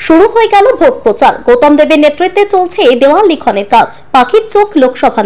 শুরু হয়ে গেল ভোট প্রচার। গৌতম দেবের নেতৃত্বে চলছে দেওয়াল লিখনের কাজ। পাখির চোখ লোকসভা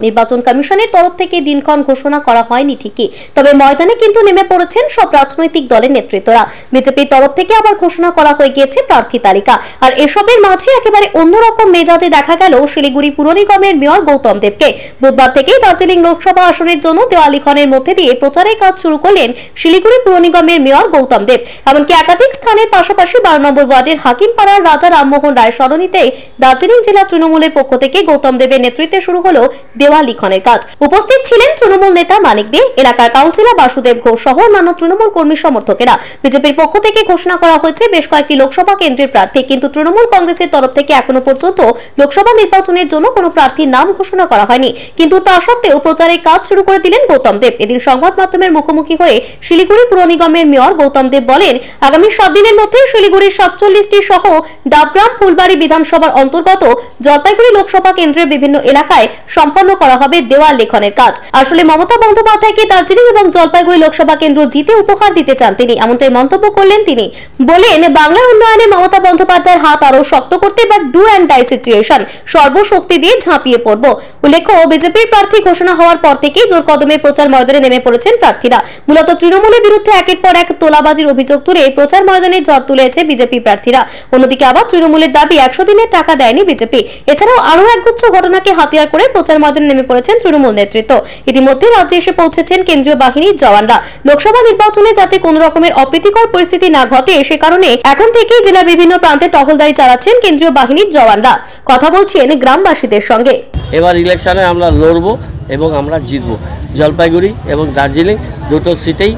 নির্বাচন কমিশনের তরফ থেকে দিনক্ষণ ঘোষণা করা হয়নি ঠিকই, তবে ময়দানে কিন্তু নেমে পড়েছেন সব রাজনৈতিক দলের নেতৃত্বরা। বিজেপির তরফ থেকে আবার ঘোষণা করা হয়ে গিয়েছে প্রার্থী তালিকা। আর এসবের মাঝে একেবারে অন্যরকম মেজাজে দেখা গেল শিলিগুড়ি পুর নিগমের মেয়র গৌতম দেবকে। বুধবার থেকেই দার্জিলিং লোকসভা আসনের জন্য দেওয়াল লিখনের মধ্যে দিয়ে প্রচারের কাজ শুরু করলেন শিলিগুড়ি পুর নিগমের মেয়র গৌতম দেব। এমনকি একাধিক স্থানের পাশাপাশি 12 নম্বর ওয়ার্ডের হাকিমপাড়ার রাজা রামমোহন রায় সরণিতে দার্জিলিং জেলা তৃণমূলের পক্ষ থেকে গৌতম দেবের নেতৃত্বে শুরু হলো দেওয়াল লিখনের কাজ। উপস্থিত ছিলেন তৃণমূল নেতা মানিক দে, এলাকার কাউন্সিলর বাসুদেব ঘোষ সহ অন্যান্য তৃণমূল কর্মী সমর্থকেরা। বিজেপির পক্ষ থেকে ঘোষণা করা হয়েছে বেশ কয়েকটি লোকসভা কেন্দ্রের প্রার্থী, কিন্তু তৃণমূল কংগ্রেসের তরফ থেকে এখনো পর্যন্ত লোকসভা নির্বাচনের জন্য কোনো প্রার্থীর নাম ঘোষণা করা হয়নি। কিন্তু তা সত্ত্বেও প্রচারের কাজ শুরু করে দিলেন গৌতম দেব। এদিন সংবাদ মাধ্যমের মুখোমুখি হয়ে শিলিগুড়ি পুর নিগমের মেয়র গৌতম দেব বলেন, আগামী 7 দিনের মধ্যে শিলিগুড়ির 47টি সহ ডাবগ্রাম ফুলবাড়ি বিধানসভার অন্তর্গত জলপাইগুড়ি লোকসভা কেন্দ্রের বিভিন্ন এলাকায় সম্পন্ন করা হবে দেওয়াল লেখনের কাজ। আসলে মমতা বন্দ্যোপাধ্যায়কে দার্জিলিং এবং জলপাইগুড়ি লোকসভা কেন্দ্র জিতে উপহার দিতে চান তিনি, এমনটাই মন্তব্য করলেন তিনি। বলেন, বাংলার উন্নয়নে মমতা বন্দ্যোপাধ্যায়ের হাত আরো শক্ত করতে বা ডু অ্যান্ড ডাই সিচুয়েশন সর্বশক্তি দিয়ে ঝাঁপিয়ে পড়ব। উল্লেখ্য, বিজেপির প্রার্থী ঘোষণা হওয়ার পর থেকেই জোর কদমে প্রচার ময়দানে নেমে পড়েছেন প্রার্থীরা। মূলত তৃণমূলের বিরুদ্ধে একের পর এক তোলাবাজির অভিযোগ তুলে প্রচার ময়দানে ঝড় তুলেছে বিজেপি প্রার্থীরা। অন্যদিকে আবার তৃণমূলের দাবি 100 দিনের টাকা দেয়নি বিজেপি। এছাড়াও আরো একগুচ্ছ ঘটনাকে হাতিয়ার করে প্রচার ময়দানে নেমে পড়েছেন তৃণমূল নেতৃত্ব। ইতিমধ্যে রাজ্যে এসে পৌঁছেছেন কেন্দ্রীয় বাহিনীর জওয়ানরা। লোকসভা নির্বাচনে যাতে কোনো রকমের অপ্রীতিকর পরিস্থিতি না ঘটে সে কারণে এখন থেকেই জেলার বিভিন্ন প্রান্তে টহলদারি চালাচ্ছেন কেন্দ্রীয় বাহিনীর জওয়ানরা। কথা বলছেন গ্রামবাসীদের সঙ্গে। এবার ইলেকশনে আমরা লড়বো এবং আমরা জিতবো। জলপাইগুড়ি এবং দার্জিলিং দুটো সিটেই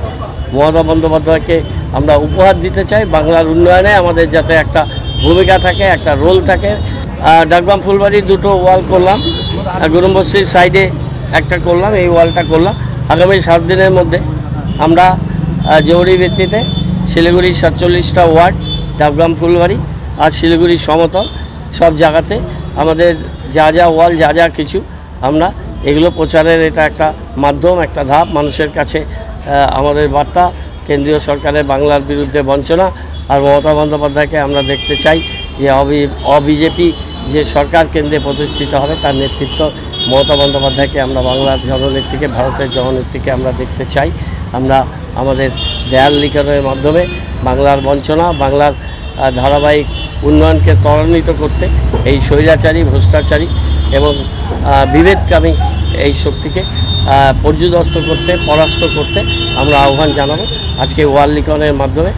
মমতা বন্দ্যোপাধ্যায়কে আমরা উপহার দিতে চাই। বাংলার উন্নয়নে আমাদের যাতে একটা ভূমিকা থাকে, একটা রোল থাকে। ডাকবাম ফুলবাড়ি দুটো ওয়াল করলাম, গুরুম্বশ্রীর সাইডে একটা করলাম, এই ওয়ালটা করলাম। আগামী 7 দিনের মধ্যে আমরা জরুরি ভিত্তিতে শিলিগুড়ির 47টা ওয়ার্ড, ডাকবাম ফুলবাড়ি আর শিলিগুড়ি সমতল সব জায়গাতে আমাদের যা যা ওয়াল যা যা কিছু আমরা এগুলো প্রচারের এটা একটা মাধ্যম, একটা ধাপ। মানুষের কাছে আমাদের বার্তা, কেন্দ্রীয় সরকারের বাংলার বিরুদ্ধে বঞ্চনা আর মমতা বন্দ্যোপাধ্যায়কে আমরা দেখতে চাই যে অবিজেপি যে সরকার কেন্দ্রে প্রতিষ্ঠিত হবে তার নেতৃত্ব মমতা বন্দ্যোপাধ্যায়কে আমরা বাংলার জননেত্রীকে, ভারতের জননেত্রীকে আমরা দেখতে চাই। আমরা আমাদের দেয়াল লিখনের মাধ্যমে বাংলার বঞ্চনা, বাংলার ধারাবাহিক উন্নয়নকে ত্বরান্বিত করতে এই স্বৈরাচারী, ভ্রষ্টাচারী এবং বিভেদকামী এই শক্তিকে পর্যুদস্ত করতে, পরাস্ত করতে আমরা আহ্বান জানাবো। আজকে ওয়াল লিখনের মাধ্যমে